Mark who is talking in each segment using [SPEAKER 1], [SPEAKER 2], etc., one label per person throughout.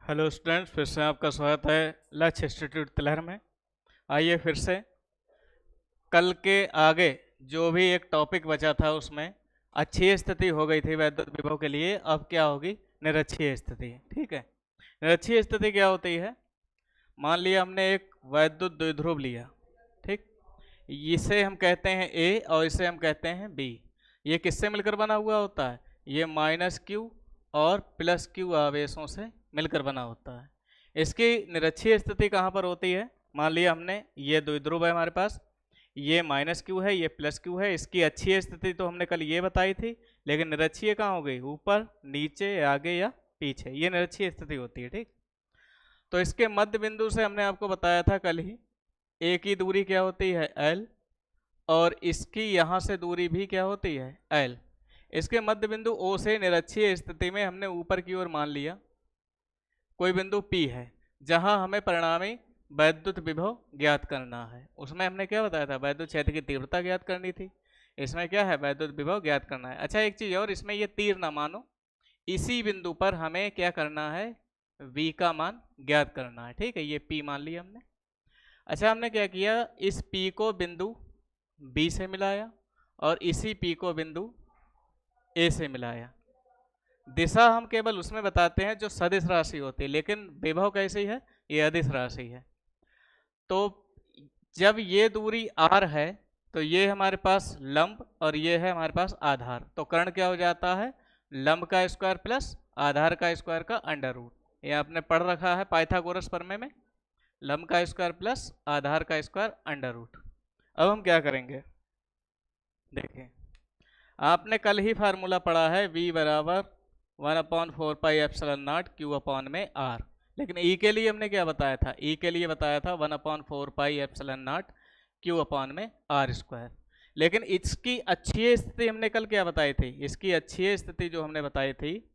[SPEAKER 1] Hello students, फिर से आपका स्वागत है लक्ष्य इंस्टीट्यूट तिलहर में। आइए फिर से कल के आगे जो भी एक टॉपिक बचा था उसमें अच्छी स्थिति हो गई थी वैद्युत विभव के लिए। अब क्या होगी? निरक्षीय स्थिति। ठीक है, निरक्षीय स्थिति क्या होती है? मान लिया हमने एक वैद्युत द्विध्रुव लिया। ठीक, इसे हम कहते हैं ए और इसे हम कहते हैं बी। ये किससे मिलकर बना हुआ होता है? ये माइनस क्यू और प्लस क्यू आवेशों से मिलकर बना होता है। इसकी निरक्षीय स्थिति कहाँ पर होती है? मान लिया हमने ये द्विध्रुव है हमारे पास, ये माइनस क्यू है, ये प्लस क्यू है। इसकी अच्छी स्थिति तो हमने कल ये बताई थी, लेकिन निरक्षीय कहाँ हो गई? ऊपर, नीचे, आगे या पीछे, ये निरक्षीय स्थिति होती है। ठीक, तो इसके मध्य बिंदु से हमने आपको बताया था कल ही, ए की दूरी क्या होती है? एल, और इसकी यहाँ से दूरी भी क्या होती है? एल। इसके मध्य बिंदु ओ से निरक्षीय स्थिति में हमने ऊपर की ओर मान लिया कोई बिंदु P है, जहां हमें परिणामी वैद्युत विभव ज्ञात करना है। उसमें हमने क्या बताया था? वैद्युत क्षेत्र की तीव्रता ज्ञात करनी थी। इसमें क्या है? वैद्युत विभव ज्ञात करना है। अच्छा, एक चीज और, इसमें ये तीर ना मानो, इसी बिंदु पर हमें क्या करना है? V का मान ज्ञात करना है। ठीक है, ये P मान लिया हमने। अच्छा, हमने क्या किया? इस P को बिंदु B से मिलाया और इसी P को बिंदु A से मिलाया। दिशा हम केवल उसमें बताते हैं जो सदिश राशि होती है, लेकिन विभव कैसी है? ये अदिश राशि है। तो जब ये दूरी r है तो ये हमारे पास लंब और ये है हमारे पास आधार, तो कर्ण क्या हो जाता है? लंब का स्क्वायर प्लस आधार का स्क्वायर का अंडर रूट। ये आपने पढ़ रखा है पाइथागोरस प्रमेय में, लंब का स्क्वायर प्लस आधार का स्क्वायर अंडर रूट। अब हम क्या करेंगे? देखिए, आपने कल ही फार्मूला पढ़ा है, v बराबर 1/4πε0 q अपॉन में r। लेकिन E के लिए हमने क्या बताया था? E के लिए बताया था 1/4πε0 q अपॉन में r स्क्वायर। लेकिन इसकी अच्छी स्थिति हमने कल क्या बताई थी? इसकी अच्छी स्थिति जो हमने बताई थी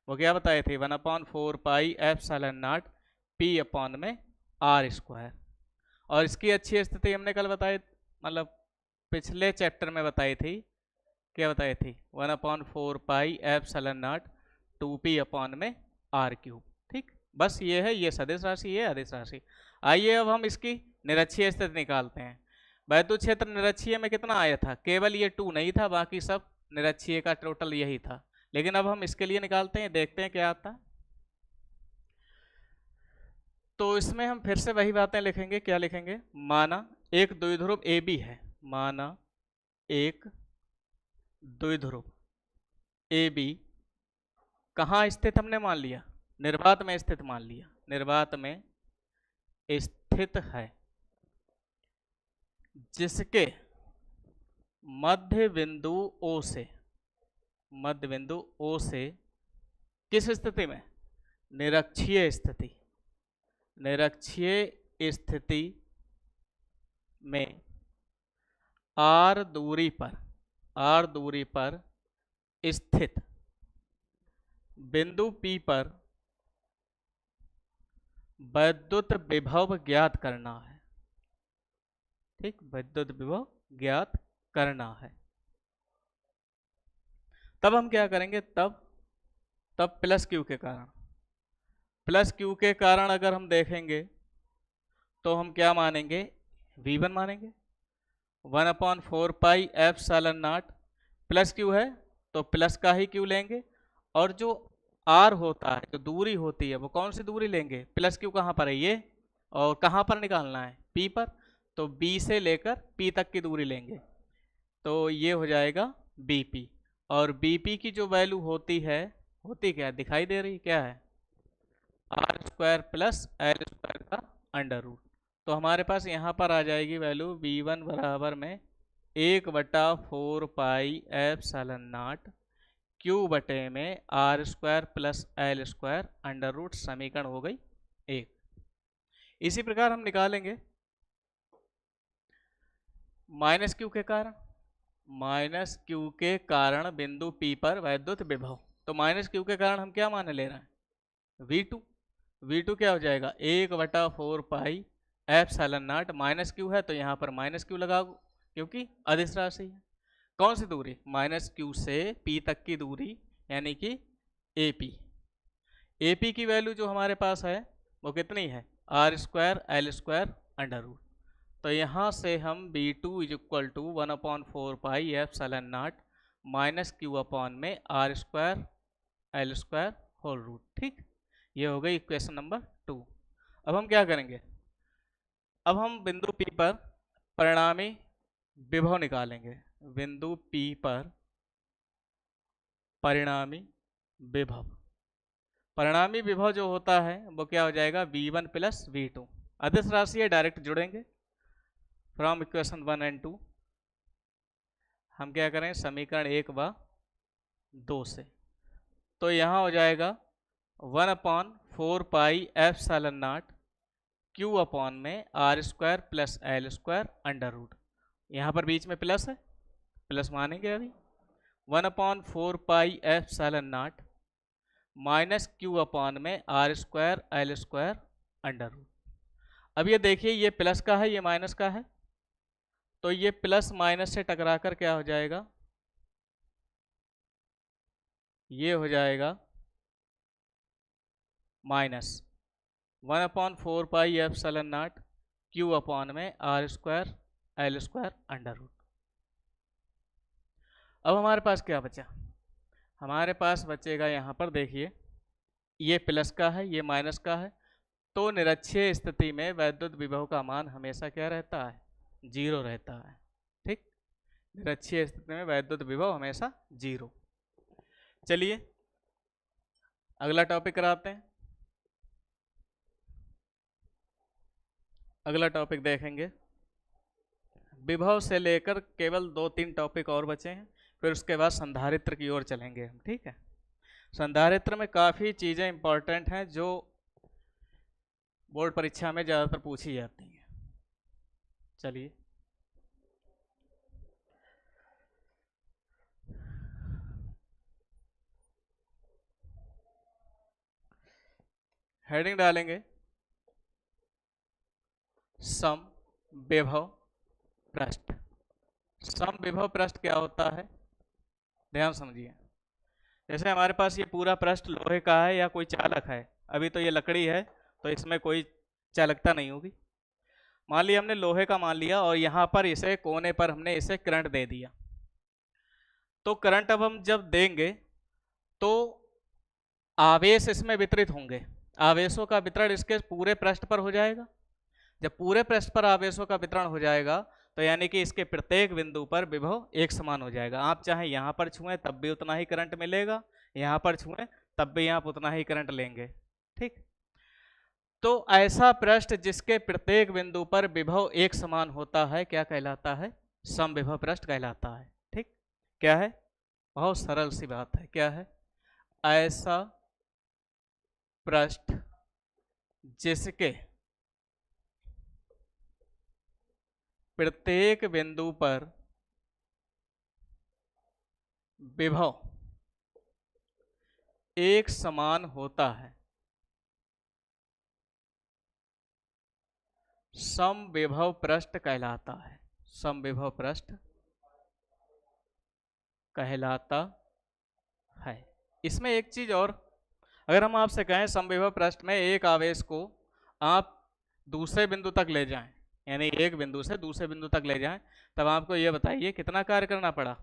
[SPEAKER 1] वो क्या बताई थी? 1/4πε0 p अपॉन में r स्क्वायर। और इसकी अच्छी स्थिति हमने कल बताई, मतलब पिछले चैप्टर में बताई थी। क्या बताई थी? 1/4πε0 2p अपॉन में r क्यूब। ठीक, बस ये है, ये सदिश राशि, ये अदिश राशि। आइए अब हम इसकी निरक्षीय स्थिति निकालते हैं। वैद्युत क्षेत्र निरक्षीय में कितना आया था? केवल ये 2 नहीं था, बाकी सब निरक्षीय का टोटल यही था। लेकिन अब हम इसके लिए निकालते हैं, देखते हैं क्या आता है। तो इसमें हम फिर से वही बातें लिखेंगे। क्या लिखेंगे? माना एक द्विध्रुव AB है, माना एक द्विध्रुव AB कहाँ स्थित हमने मान लिया? निर्वात में स्थित मान लिया। निर्वात में स्थित है, जिसके मध्य बिंदु O से, मध्य बिंदु O से किस स्थिति में? निरक्षीय स्थिति। निरक्षीय स्थिति में r दूरी पर स्थित बिंदु P पर वैद्युत विभव ज्ञात करना है। ठीक, वैद्युत विभव ज्ञात करना है। तब हम क्या करेंगे? तब प्लस क्यू के कारण, प्लस क्यू के कारण अगर हम देखेंगे तो हम क्या मानेंगे? V1 मानेंगे। 1/4πε0 प्लस क्यू है तो प्लस का ही क्यू लेंगे, और जो r होता है, जो दूरी होती है, वो कौन सी दूरी लेंगे? प्लस क्यू कहाँ पर है? ये। और कहाँ पर निकालना है? P पर, तो B से लेकर P तक की दूरी लेंगे, तो ये हो जाएगा BP। और BP की जो वैल्यू होती है, होती क्या दिखाई दे रही? क्या है? r² प्लस l स्क्वायर का अंडर रूट। तो हमारे पास यहाँ पर आ जाएगी वैल्यू V1 बराबर में 1/4πε0 क्यू बटे में r² plus l square under root. समीकरण हो गई 1। इसी प्रकार हम निकालेंगे माइनस क्यू के कारण, माइनस क्यू के कारण बिंदु P पर वैद्युत विभव। तो माइनस क्यू के कारण हम क्या मान ले रहे हैं? V2। V2 क्या हो जाएगा? 1/4πε0। माइनस क्यू है तो यहाँ पर माइनस क्यू लगाओ, क्योंकि अदिश राशि है। कौन सी दूरी? माइनस क्यू से P तक की दूरी, यानी कि AP। AP की वैल्यू जो हमारे पास है वो कितनी है, r² L² √। तो यहाँ से हम B2 is equal to 1/4πε0 minus q upon में r²L² ठीक। ये हो गई इक्वेशन नंबर 2। अब हम क्या करेंगे, अब हम बिंदु P पर परिणामी विभव निकालेंगे। बिंदु P पर परिणामी विभव, परिणामी विभव जो होता है वो क्या हो जाएगा, V1 + V2। अदिश राशि है, डायरेक्ट जुड़ेंगे फ्रॉम इक्वेशन 1 एंड 2। हम क्या करें, समीकरण 1 व 2 से। तो यहाँ हो जाएगा 1/4πε0 Q अपॉन में r² + L² √। यहाँ पर बीच में प्लस है, प्लस मानेंगे अभी। 1/4πε0 माइनस Q अपॉन में r² L² √। अब ये देखिए, ये प्लस का है, ये माइनस का है, तो ये प्लस माइनस से टकराकर क्या हो जाएगा, ये हो जाएगा माइनस 1/4πε0 Q अपॉन में r² L² √। अब हमारे पास क्या बचा, हमारे पास बचेगा यहाँ पर देखिए, ये प्लस का है, ये माइनस का है, तो निरक्षीय स्थिति में वैद्युत विभव का मान हमेशा क्या रहता है, 0 रहता है। ठीक, निरक्षीय स्थिति में वैद्युत विभव हमेशा 0। चलिए अगला टॉपिक कराते हैं। अगला टॉपिक देखेंगे, विभव से लेकर केवल 2-3 टॉपिक और बचे हैं, फिर उसके बाद संधारित्र की ओर चलेंगे हम। ठीक है, संधारित्र में काफ़ी चीज़ें इंपॉर्टेंट हैं जो बोर्ड परीक्षा में ज़्यादातर पूछी जाती हैं। चलिए हेडिंग डालेंगे, सम विभव पृष्ठ। सम विभव पृष्ठ क्या होता है, ध्यान समझिए। जैसे हमारे पास ये पूरा पृष्ठ लोहे का है या कोई चालक है, अभी तो ये लकड़ी है तो इसमें कोई चालकता नहीं होगी। मान लिया हमने लोहे का मान लिया और यहाँ पर इसे कोने पर हमने इसे करंट दे दिया, तो करंट अब हम जब देंगे तो आवेश इसमें वितरित होंगे, आवेशों का वितरण इसके पूरे पृष्ठ पर हो जाएगा। जब पूरे पृष्ठ पर आवेशों का वितरण हो जाएगा तो यानी कि इसके प्रत्येक बिंदु पर विभव एक समान हो जाएगा। आप चाहे यहाँ पर छुएं तब भी उतना ही करंट मिलेगा, यहाँ पर छुएं तब भी आप उतना ही करंट लेंगे। ठीक, तो ऐसा पृष्ठ जिसके प्रत्येक बिंदु पर विभव एक समान होता है क्या कहलाता है, समविभव पृष्ठ कहलाता है। ठीक, क्या है, बहुत सरल सी बात है, क्या है, ऐसा पृष्ठ जिसके प्रत्येक बिंदु पर विभव एक समान होता है, समविभव पृष्ठ कहलाता है, समविभव पृष्ठ कहलाता है। इसमें एक चीज और, अगर हम आपसे कहें समविभव पृष्ठ में एक आवेश को आप दूसरे बिंदु तक ले जाएं, यानी एक बिंदु से दूसरे बिंदु तक ले जाएं, तब आपको यह बताइए कितना कार्य करना पड़ा।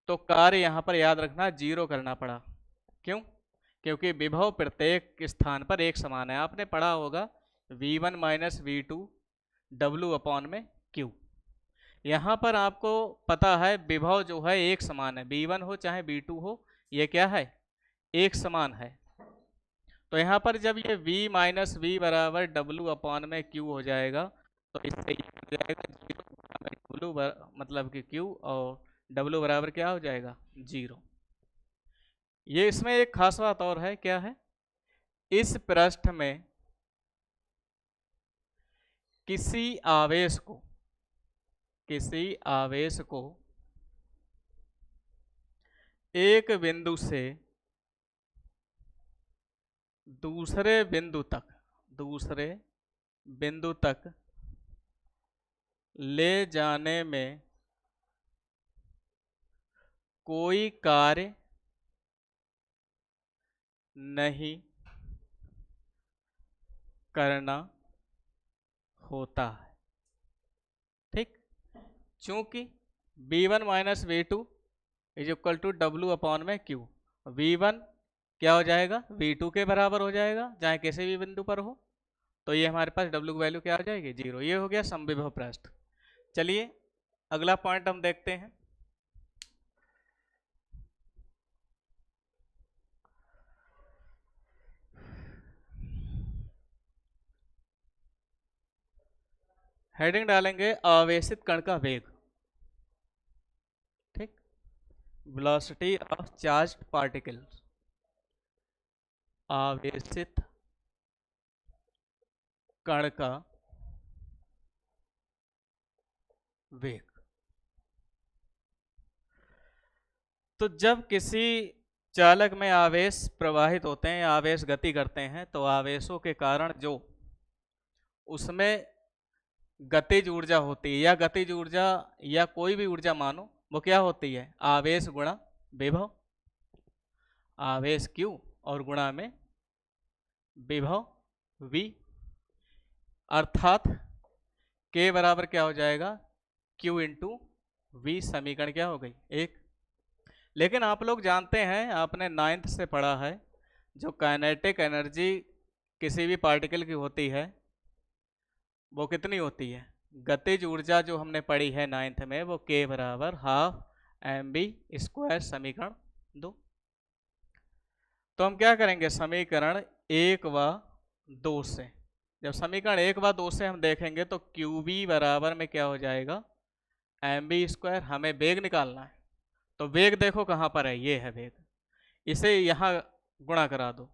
[SPEAKER 1] तो कार्य यहाँ पर याद रखना 0 करना पड़ा। क्यों, क्योंकि विभव प्रत्येक स्थान पर एक समान है। आपने पढ़ा होगा V1 - V2 W अपॉन में Q। यहाँ पर आपको पता है विभव जो है एक समान है, V1 हो चाहे V2 हो, ये क्या है, एक समान है। तो यहाँ पर जब ये V - V बराबर W अपॉन में Q हो जाएगा तो इससे ये हो जाएगा 0 W मतलब कि Q, और W बराबर क्या हो जाएगा, 0। ये इसमें एक खास बात और है, क्या है, इस पृष्ठ में किसी आवेश को एक बिंदु से दूसरे बिंदु तक ले जाने में कोई कार्य नहीं करना होता है। ठीक, चूंकि V1 minus V2 is equal to W upon में Q। V1 क्या हो जाएगा, V2 के बराबर हो जाएगा चाहे किसी भी बिंदु पर हो, तो ये हमारे पास W की वैल्यू क्या आ जाएगी, 0। ये हो गया समविभव पृष्ठ। चलिए अगला पॉइंट हम देखते हैं। हेडिंग डालेंगे आवेशित कण का वेग। ठीक, वेलोसिटी ऑफ चार्ज्ड पार्टिकल्स, आवेशित कण का वेग। तो जब किसी चालक में आवेश प्रवाहित होते हैं, आवेश गति करते हैं, तो आवेशों के कारण जो उसमें गतिज ऊर्जा होती है, या गतिज ऊर्जा या कोई भी ऊर्जा मानो, वो क्या होती है, आवेश गुणा विभव। आवेश Q और गुणा में विभव V, अर्थात K बराबर क्या हो जाएगा, Q इंटू V। समीकरण क्या हो गई, 1। लेकिन आप लोग जानते हैं, आपने 9th से पढ़ा है, जो काइनेटिक एनर्जी किसी भी पार्टिकल की होती है वो कितनी होती है, गतिज ऊर्जा जो हमने पढ़ी है 9th में, वो K बराबर हाफ mv²। समीकरण 2। तो हम क्या करेंगे, समीकरण 1 व 2 से, जब समीकरण 1 व 2 से हम देखेंगे तो QV बराबर में क्या हो जाएगा, mv²। हमें वेग निकालना है, तो वेग देखो कहाँ पर है, ये है वेग। इसे यहाँ गुणा करा दो,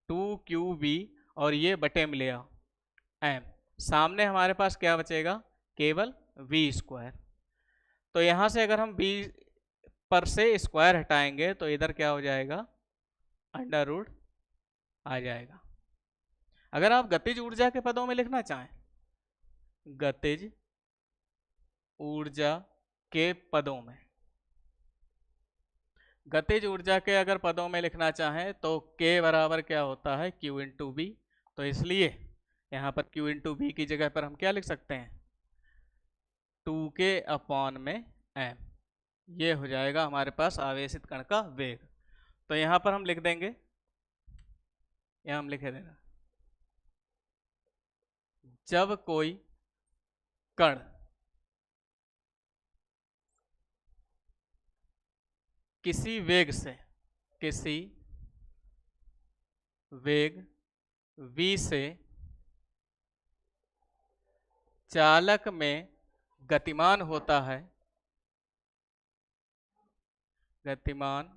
[SPEAKER 1] 2QV, और ये बटे में ले आओ m। सामने हमारे पास क्या बचेगा, केवल V²। तो यहाँ से अगर हम V पर से स्क्वायर हटाएंगे तो इधर क्या हो जाएगा, अंडर रूट आ जाएगा। अगर आप गतिज ऊर्जा के पदों में लिखना चाहें, गतिज ऊर्जा के पदों में, गतिज ऊर्जा के अगर पदों में लिखना चाहें तो K बराबर क्या होता है, Q इंटू बी। तो इसलिए यहाँ पर Q इंटू बी की जगह पर हम क्या लिख सकते हैं, 2K अपॉन में m। ये हो जाएगा हमारे पास आवेशित कण का वेग। तो यहाँ पर हम लिख देंगे, यहाँ हम लिखे देना, जब कोई कण किसी वेग से, किसी वेग v से चालक में गतिमान होता है, गतिमान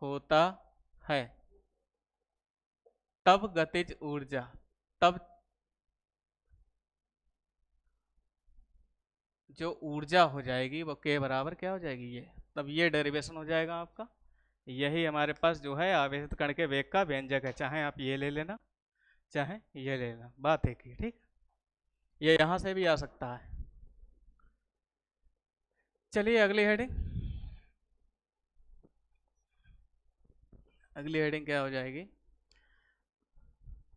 [SPEAKER 1] होता है, तब गतिज ऊर्जा, तब जो ऊर्जा हो जाएगी वो K बराबर क्या हो जाएगी, ये। तब ये डेरिवेशन हो जाएगा आपका। यही हमारे पास जो है आवेशित कण के वेग का व्यंजक है, चाहे आप ये ले लेना चाहे ये ले लेना, बात एक ही। ठीक, ये यहां से भी आ सकता है। चलिए अगली हेडिंग, अगली हेडिंग क्या हो जाएगी,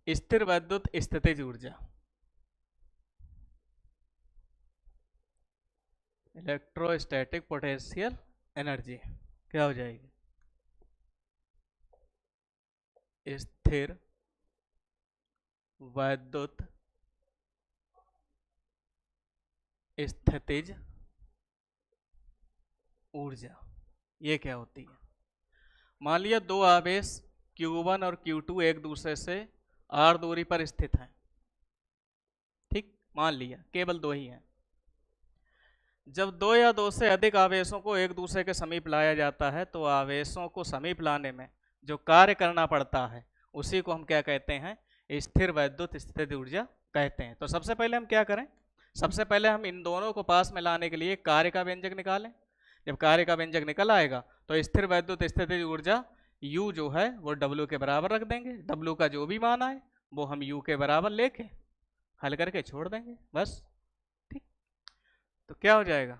[SPEAKER 1] स्थिर वैद्युत स्थितिज ऊर्जा, इलेक्ट्रोस्टैटिक पोटेंशियल एनर्जी क्या हो जाएगी, स्थिर वैद्युत स्थितिज ऊर्जा। ये क्या होती है, मान लिया दो आवेश Q1 और Q2 एक दूसरे से r दूरी पर स्थित हैं। ठीक, मान लिया केवल दो ही हैं। जब दो या दो से अधिक आवेशों को एक दूसरे के समीप लाया जाता है तो आवेशों को समीप लाने में जो कार्य करना पड़ता है उसी को हम क्या कहते हैं, स्थिर वैद्युत स्थितिज ऊर्जा कहते हैं। तो सबसे पहले हम क्या करें, सबसे पहले हम इन दोनों को पास में लाने के लिए कार्य का व्यंजक निकालें। जब कार्य का व्यंजक निकल आएगा तो स्थिर वैद्युत स्थितिज ऊर्जा U जो है वो W के बराबर रख देंगे। W का जो भी मान आए वो हम U के बराबर लेके हल करके छोड़ देंगे, बस। ठीक, तो क्या हो जाएगा,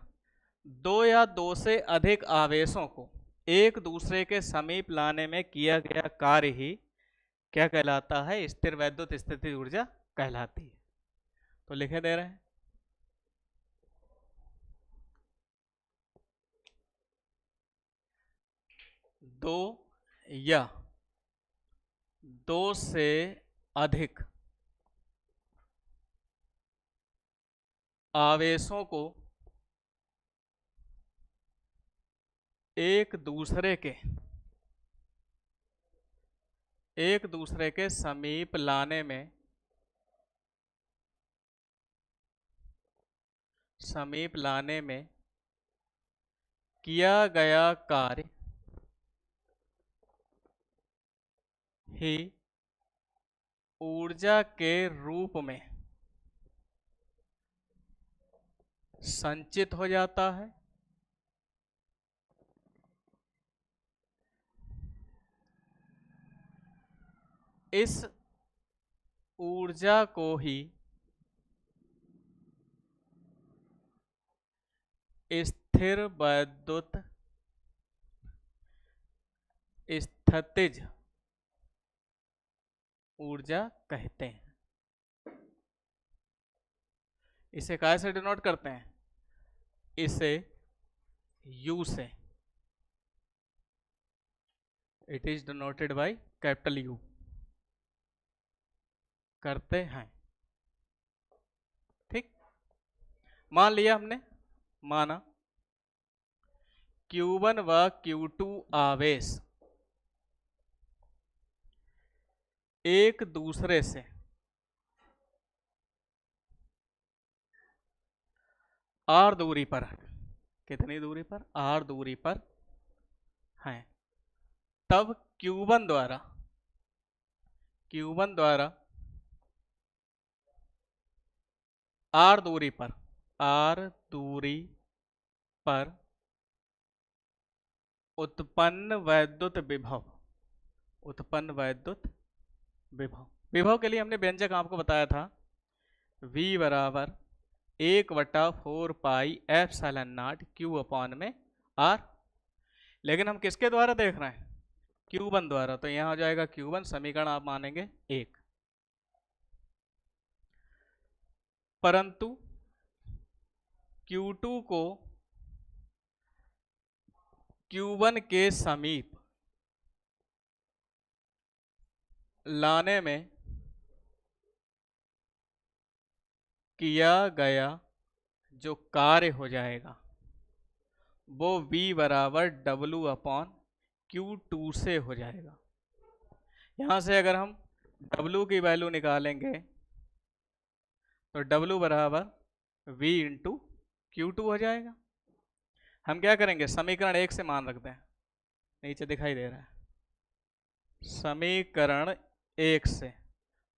[SPEAKER 1] दो या दो से अधिक आवेशों को एक दूसरे के समीप लाने में किया गया कार्य ही क्या कहलाता है? स्थिर वैद्युत स्थितिज ऊर्जा कहलाती है। तो लिखे दे रहे हैं, दो या दो से अधिक आवेशों को एक दूसरे के समीप लाने में किया गया कार्य ही ऊर्जा के रूप में संचित हो जाता है। इस ऊर्जा को ही स्थिर वैद्युत स्थितिज ऊर्जा कहते हैं। इसे काय से डिनोट करते हैं? इसे U से। It is denoted by capital U करते हैं। ठीक, मान लिया हमने, माना Q1 व Q2 आवेश एक दूसरे से R दूरी पर है। कितनी दूरी पर? R दूरी पर हैं। तब Q1 द्वारा R दूरी पर उत्पन्न वैद्युत विभव के लिए हमने व्यंजक आपको बताया था, V बराबर 1/4 pi epsilon not Q upon में R। लेकिन हम किसके द्वारा देख रहे हैं? Q1 द्वारा। तो यहां हो जाएगा Q1, समीकरण आप मानेंगे 1। परंतु Q2 को Q1 के समीप लाने में किया गया जो कार्य हो जाएगा वो V बराबर W अपॉन Q2 से हो जाएगा। यहां से अगर हम W की वैल्यू निकालेंगे तो W बराबर V इंटू Q2 हो जाएगा। हम क्या करेंगे? समीकरण 1 से मान रखते हैं, नीचे दिखाई दे रहा है, समीकरण 1 से।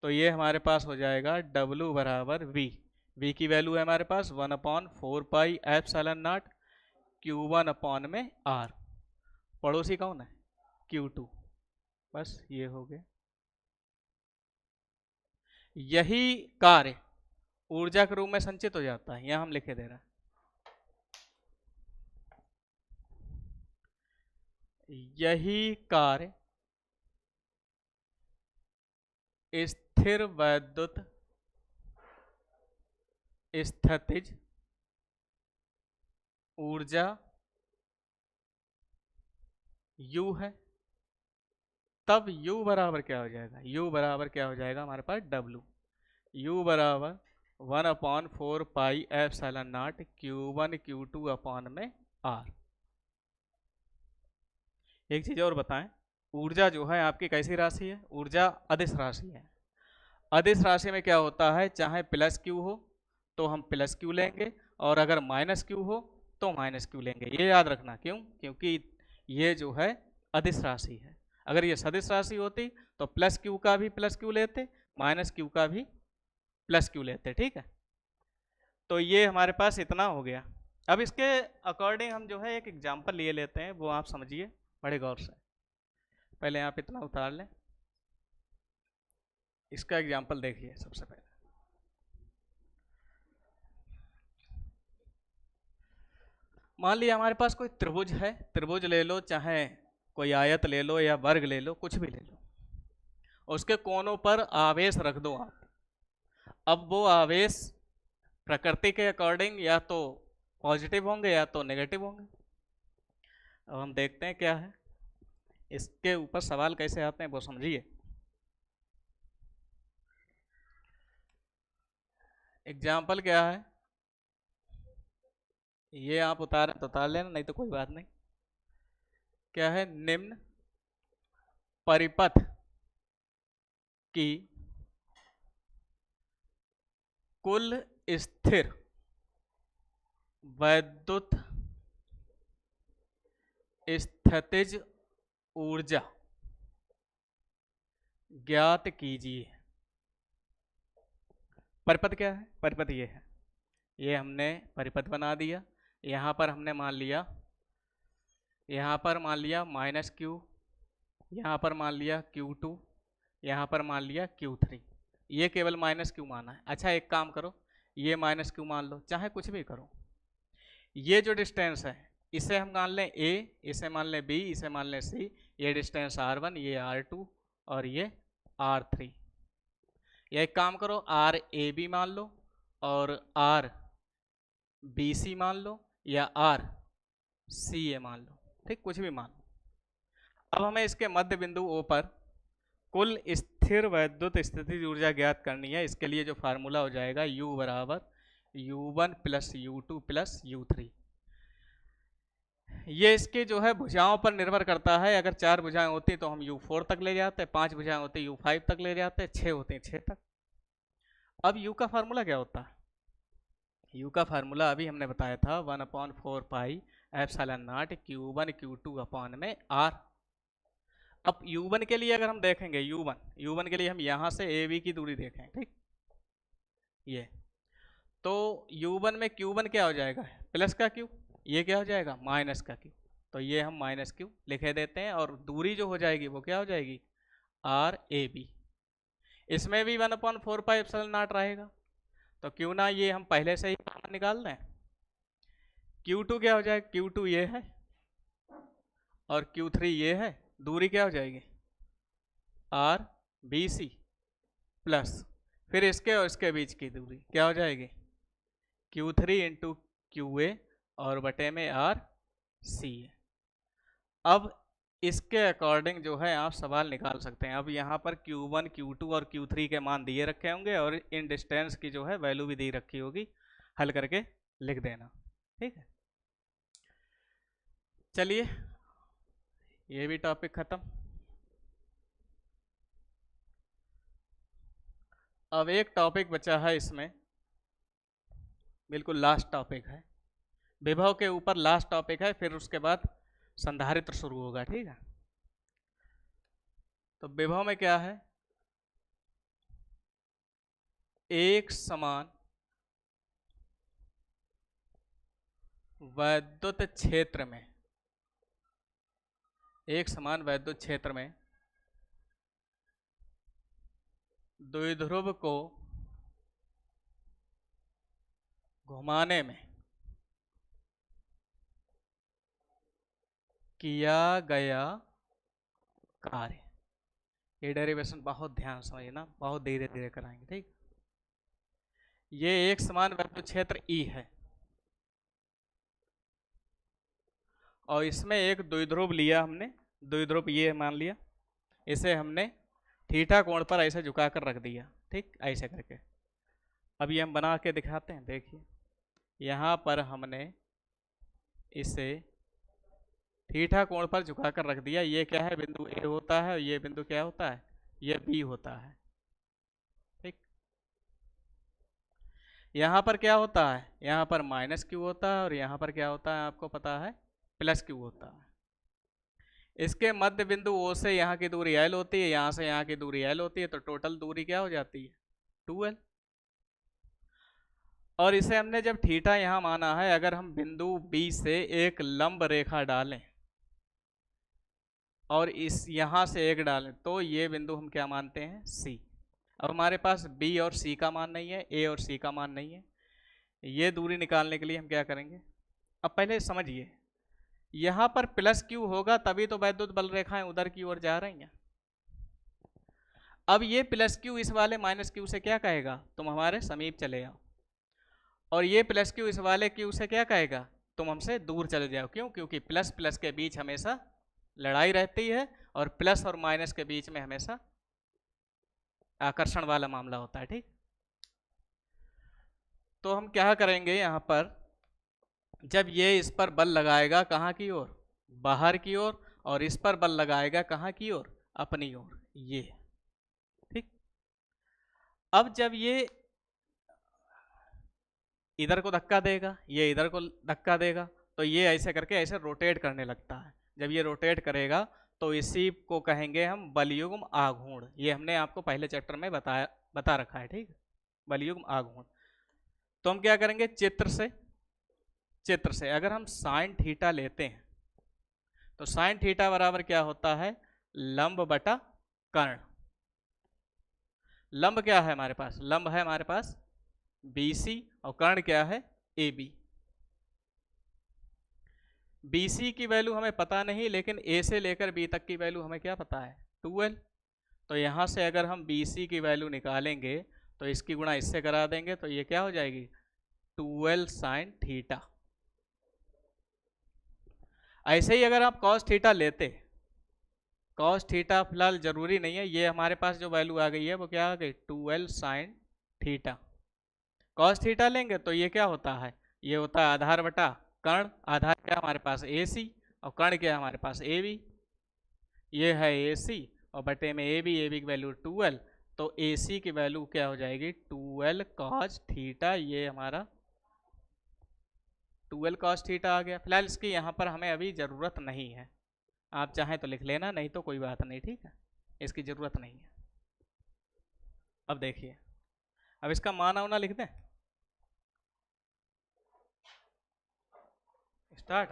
[SPEAKER 1] तो ये हमारे पास हो जाएगा W बराबर V की वैल्यू है हमारे पास 1/4 pi epsilon not Q1 upon में R। पड़ोसी कौन है? Q2। बस ये हो गया। यही कार्य ऊर्जा के रूप में संचित हो जाता है। यहां हम लिखे दे रहे हैं, यही कार्य स्थिर वैद्युत स्थितिज ऊर्जा U है। तब U बराबर क्या हो जाएगा? U बराबर क्या हो जाएगा हमारे पास? W। U बराबर 1/4 pi epsilon not Q1 Q2 upon में R। एक चीज और बताएं, ऊर्जा जो है आपकी कैसी राशि है? ऊर्जा अदिश राशि है। अदिश राशि में क्या होता है? चाहे प्लस क्यू हो तो हम प्लस क्यू लेंगे, और अगर माइनस क्यू हो तो माइनस क्यू लेंगे। ये याद रखना। क्यों? क्योंकि ये जो है अदिश राशि है। अगर ये सदिश राशि होती तो प्लस क्यू का भी प्लस क्यू लेते, माइनस क्यू का भी प्लस क्यू लेते। ठीक है, तो ये हमारे पास इतना हो गया। अब इसके अकॉर्डिंग हम जो है एक एग्जाम्पल लिए लेते हैं, वो आप समझिए बड़े गौर से। पहले आप इतना उतार लें, इसका एग्जाम्पल देखिए सबसे पहले। मान लिया हमारे पास कोई त्रिभुज है, त्रिभुज ले लो, चाहे कोई आयत ले लो या वर्ग ले लो, कुछ भी ले लो। उसके कोनों पर आवेश रख दो आप। अब वो आवेश प्रकृति के अकॉर्डिंग या तो पॉजिटिव होंगे या तो नेगेटिव होंगे। अब हम देखते हैं क्या है, इसके ऊपर सवाल कैसे आते हैं वो समझिए। एग्जाम्पल क्या है, ये आप उतार लेना, नहीं तो कोई बात नहीं। क्या है, निम्न परिपथ की कुल स्थिर वैद्युत स्थितिज ऊर्जा ज्ञात कीजिए। परिपथ क्या है, परिपथ ये है, ये हमने परिपथ बना दिया। यहाँ पर हमने मान लिया, यहाँ पर मान लिया माइनस क्यू, यहाँ पर मान लिया Q2, यहाँ पर मान लिया Q3। ये केवल माइनस क्यू माना है। अच्छा एक काम करो, ये माइनस क्यू मान लो, चाहे कुछ भी करो। ये जो डिस्टेंस है इसे हम मान लें A, इसे मान लें B, इसे मान लें C। ये डिस्टेंस R1, ये R2 और ये R3। या एक काम करो, RAB मान लो और RBC मान लो या RCA मान लो, ठीक, कुछ भी मान लो। अब हमें इसके मध्य बिंदु O पर कुल स्थिर वैद्युत स्थितिज ऊर्जा ज्ञात करनी है। इसके लिए जो फार्मूला हो जाएगा U बराबर U1 plus U2 plus U3। ये इसके जो है भुजाओं पर निर्भर करता है। अगर 4 भुजाएं होती तो हम U4 तक ले जाते, 5 भुजाएं होती U5 तक ले जाते, 6 होते 6 तक। अब U का फार्मूला क्या होता है, U का फार्मूला अभी हमने बताया था 1/4 pi epsilon not Q1 Q2 upon में R। अब U1 के लिए अगर हम देखेंगे, U1 के लिए हम यहाँ से AB की दूरी देखें, ठीक, ये तो U1 में Q1 क्या हो जाएगा, प्लस का Q, ये क्या हो जाएगा माइनस का Q। तो ये हम माइनस Q लिखे देते हैं और दूरी जो हो जाएगी वो क्या हो जाएगी RAB। इसमें भी 1/4 पाई एप्सिलॉन नॉट रहेगा, तो क्यों ना ये हम पहले से ही निकाल दें। Q2 क्या हो जाएगा, Q2 ये है और Q3 ये है, दूरी क्या हो जाएगी RBC प्लस फिर इसके और इसके बीच की दूरी क्या हो जाएगी Q3 इंटू QA और बटे में RCA। अब इसके अकॉर्डिंग जो है आप सवाल निकाल सकते हैं। अब यहाँ पर Q1 Q2 और Q3 के मान दिए रखे होंगे और इन डिस्टेंस की जो है वैल्यू भी दी रखी होगी, हल करके लिख देना, ठीक है। चलिए ये भी टॉपिक खत्म। अब एक टॉपिक बचा है इसमें, बिल्कुल लास्ट टॉपिक है, विभव के ऊपर लास्ट टॉपिक है, फिर उसके बाद संधारित्र शुरू होगा, ठीक है। तो विभव में क्या है, एक समान वैद्युत क्षेत्र में, एक समान वैद्युत क्षेत्र में द्विध्रुव को घुमाने में किया गया कार्य। ये डेरिवेशन बहुत ध्यान समझना, बहुत धीरे धीरे कराएंगे, ठीक। ये एक समान वैद्युत क्षेत्र E है और इसमें एक द्विध्रुव लिया हमने, द्विध्रुव ये मान लिया, इसे हमने थीटा कोण पर ऐसे झुका कर रख दिया, ठीक, ऐसे करके। अब ये हम बना के दिखाते हैं, देखिए यहाँ पर हमने इसे थीटा कोण पर झुका कर रख दिया। ये क्या है, बिंदु A होता है और ये बिंदु क्या होता है, ये B होता है, ठीक। यहाँ पर क्या होता है, यहाँ पर माइनस Q होता है और यहाँ पर क्या होता है आपको पता है प्लस Q होता है। इसके मध्य बिंदु O से यहाँ की दूरी L होती है, यहाँ से यहाँ की दूरी L होती है, तो टोटल दूरी क्या हो जाती है 2L। और इसे हमने जब थीटा यहाँ माना है, अगर हम बिंदु B से एक लंब रेखा डालें और इस यहाँ से एक डालें तो ये बिंदु हम क्या मानते हैं C। अब हमारे पास B और C का मान नहीं है, A और C का मान नहीं है। ये दूरी निकालने के लिए हम क्या करेंगे, अब पहले समझिए, यहाँ पर प्लस Q होगा तभी तो वैद्युत बल रेखाएं उधर की ओर जा रही हैं। अब ये प्लस क्यू इस वाले माइनस क्यू से क्या कहेगा, तुम हमारे समीप चले आओ, और ये प्लस क्यू इस वाले क्यू से क्या कहेगा, तुम हमसे दूर चले जाओ। क्यों? क्योंकि प्लस प्लस के बीच हमेशा लड़ाई रहती है और प्लस और माइनस के बीच में हमेशा आकर्षण वाला मामला होता है। ठीक, तो हम क्या करेंगे यहां पर, जब ये इस पर बल लगाएगा कहाँ की ओर, बाहर की ओर, और इस पर बल लगाएगा कहाँ की ओर, अपनी ओर, ये। ठीक, अब जब ये इधर को धक्का देगा, ये इधर को धक्का देगा, तो ये ऐसे करके ऐसे रोटेट करने लगता है। जब ये रोटेट करेगा तो इसी को कहेंगे हम बलयुग्म आघूर्ण। ये हमने आपको पहले चैप्टर में बता रखा है। ठीक, बलयुग्म आघूर्ण। तो हम क्या करेंगे, चित्र से अगर हम साइन थीटा लेते हैं तो साइन थीटा बराबर क्या होता है, लंब बटा कर्ण। लंब क्या है हमारे पास, लंब है हमारे पास BC, और कर्ण क्या है, AB। BC की वैल्यू हमें पता नहीं, लेकिन A से लेकर B तक की वैल्यू हमें क्या पता है, 2L। तो यहां से अगर हम BC की वैल्यू निकालेंगे तो इसकी गुणा इससे करा देंगे, तो ये क्या हो जाएगी, 2L साइन थीटा। ऐसे ही अगर आप कॉस थीटा लेते, कॉस थीटा फिलहाल जरूरी नहीं है, ये हमारे पास जो वैल्यू आ गई है वो क्या आ गई, 2L sine theta. Cos theta लेंगे तो ये क्या होता है, ये होता है आधार बटा कर्ण। आधार क्या हमारे पास AC, और कर्ण क्या हमारे पास AB। ये है AC और बटे में AB, AB की वैल्यू 2L, तो AC की वैल्यू क्या हो जाएगी, 2L cos थीटा। ये हमारा 2L cos थीटा आ गया। फिलहाल इसकी यहाँ पर हमें अभी ज़रूरत नहीं है, आप चाहें तो लिख लेना, नहीं तो कोई बात नहीं। ठीक है, इसकी ज़रूरत नहीं है। अब देखिए, अब इसका मान आना लिख दें, स्टार्ट।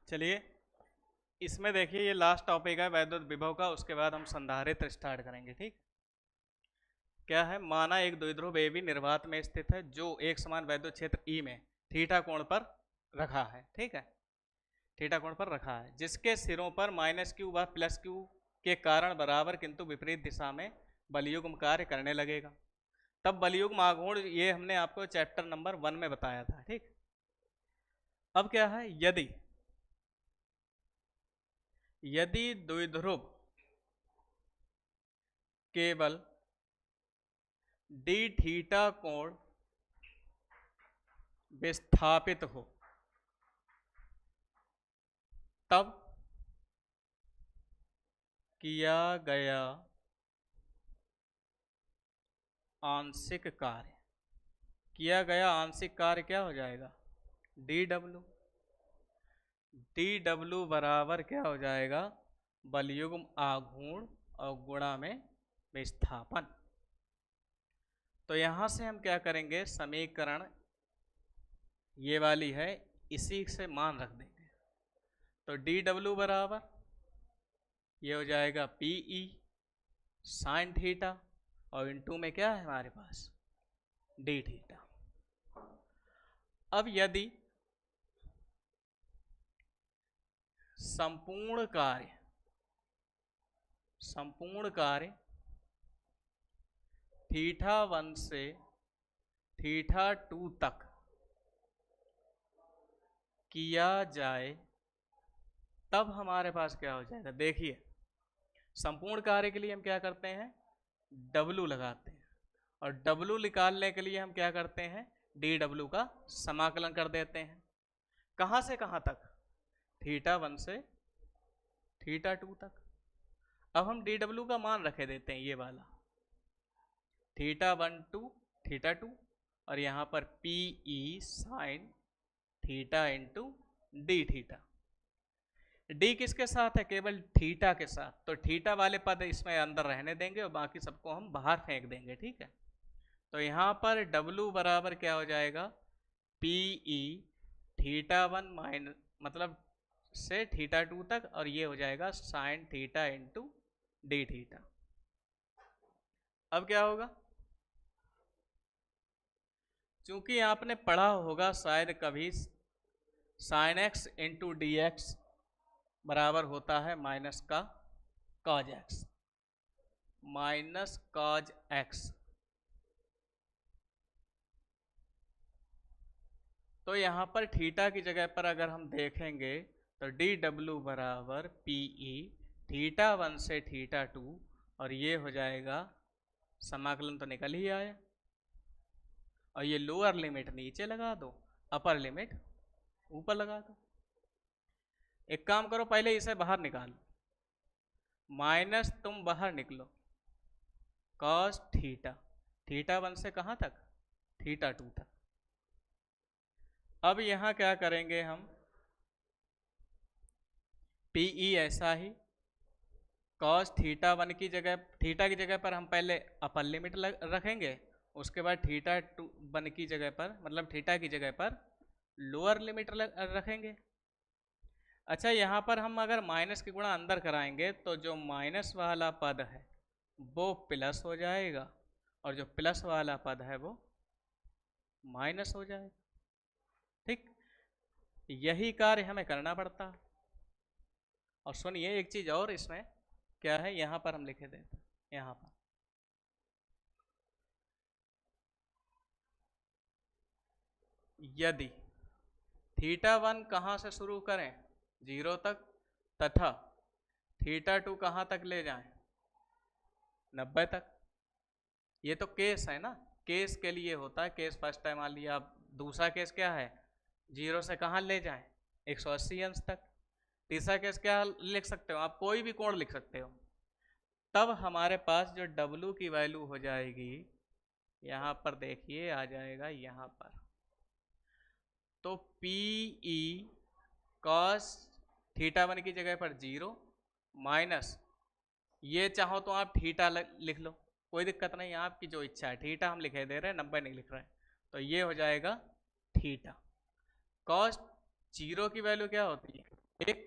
[SPEAKER 1] चलिए, इसमें देखिए ये लास्ट टॉपिक है वैद्युत विभव का, उसके बाद हम संधारित्र स्टार्ट करेंगे। ठीक, क्या है, माना एक द्विध्रुव AB निर्वात में स्थित है जो एक समान वैद्युत क्षेत्र E में थीटा कोण पर रखा है। ठीक है, थीटा कोण पर रखा है, जिसके सिरों पर -Q व +Q के कारण बराबर किंतु विपरीत दिशा में बलयुग्म कार्य करने लगेगा। तब बलयुग्म आघूर्ण, ये हमने आपको चैप्टर नंबर 1 में बताया था। ठीक, अब क्या है, यदि द्विध्रुव केवल d थीटा कोण विस्थापित हो, तब किया गया आंशिक कार्य, क्या हो जाएगा, dw बराबर क्या हो जाएगा, बलयुग्म आघूर्ण और गुणा में विस्थापन। तो यहां से हम क्या करेंगे, समीकरण ये वाली है, इसी से मान रख देंगे। तो dw बराबर ये हो जाएगा PE साइन थीटा, और इनटू में क्या है हमारे पास, d थीटा। अब यदि संपूर्ण कार्य θ1 से θ2 तक किया जाए, तब हमारे पास क्या हो जाएगा। देखिए, संपूर्ण कार्य के लिए हम क्या करते हैं, W लगाते हैं, और W निकालने के लिए हम क्या करते हैं, dw का समाकलन कर देते हैं। कहां से कहां तक, θ1 से θ2 तक। अब हम dw का मान रखे देते हैं, ये वाला θ1 to θ2, और यहां पर PE sine theta into D theta. D किसके साथ है, केवल थीटा के साथ, तो थीटा वाले पद इसमें अंदर रहने देंगे और बाकी सबको हम बाहर फेंक देंगे। ठीक है, तो यहां पर W बराबर क्या हो जाएगा, PE θ1 माइनस मतलब से θ2 तक, और ये हो जाएगा sine theta into D theta. अब क्या होगा, चूंकि आपने पढ़ा होगा शायद कभी sine x into D x बराबर होता है माइनस का cos x, minus cos x. तो यहाँ पर थीटा की जगह पर अगर हम देखेंगे तो डी डब्ल्यू बराबर पी ई थीटा 1 से थीटा 2, और ये हो जाएगा, समाकलन तो निकल ही आया, और ये लोअर लिमिट नीचे लगा दो, अपर लिमिट ऊपर लगा दो। एक काम करो, पहले इसे बाहर निकालो, माइनस तुम बाहर निकलो, कॉस थीटा, थीटा 1 से कहाँ तक, थीटा 2 तक। अब यहां क्या करेंगे हम, पीई ऐसा ही, कॉस थीटा 1 की जगह, थीटा की जगह पर हम पहले अपर लिमिट रखेंगे, उसके बाद थीटा 1 की जगह पर, मतलब थीटा की जगह पर लोअर लिमिट रखेंगे। अच्छा, यहाँ पर हम अगर माइनस की गुणा अंदर कराएंगे तो जो माइनस वाला पद है वो प्लस हो जाएगा, और जो प्लस वाला पद है वो माइनस हो जाएगा। ठीक, यही कार्य हमें करना पड़ता है। और सुनिए एक चीज और इसमें क्या है, यहां पर हम लिखे देते हैं, यहां पर यदि थीटा 1 कहां से शुरू करें, 0 तक, तथा थीटा 2 कहां तक ले जाएं, 90 तक। ये तो केस है ना, केस के लिए होता है, केस फर्स्ट टाइम मान लिया। आप दूसरा केस क्या है, 0 से कहां ले जाएं, 180 अंश तक। तीसरा केस क्या लिख सकते हो आप, कोई भी कोण लिख सकते हो। तब हमारे पास जो W की वैल्यू हो जाएगी, यहां पर देखिए आ जाएगा यहां पर, तो पी ई कॉस थीटा 1 की जगह पर 0 माइनस, ये चाहो तो आप थीटा लिख लो, कोई दिक्कत नहीं, आपकी जो इच्छा है। थीटा हम लिखे दे रहे हैं, 90 नहीं लिख रहे हैं, तो ये हो जाएगा थीटा। कॉस 0 की वैल्यू क्या होती है 1,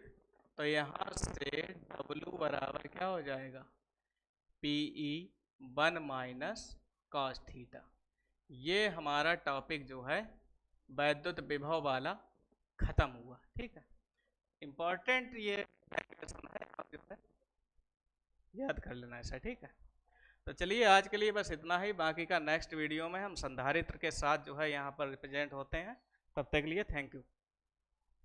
[SPEAKER 1] तो यहाँ से W बराबर क्या हो जाएगा, P E 1 minus cos theta. ये हमारा टॉपिक जो है वैद्युत विभव वाला खत्म हुआ। ठीक है, इंपॉर्टेंट ये है, आप जो है याद कर लेना ऐसा। ठीक है, तो चलिए आज के लिए बस इतना ही, बाकी का नेक्स्ट वीडियो में हम संधारित्र के साथ जो है यहाँ पर रिप्रेजेंट होते हैं। तब तक के लिए थैंक यू।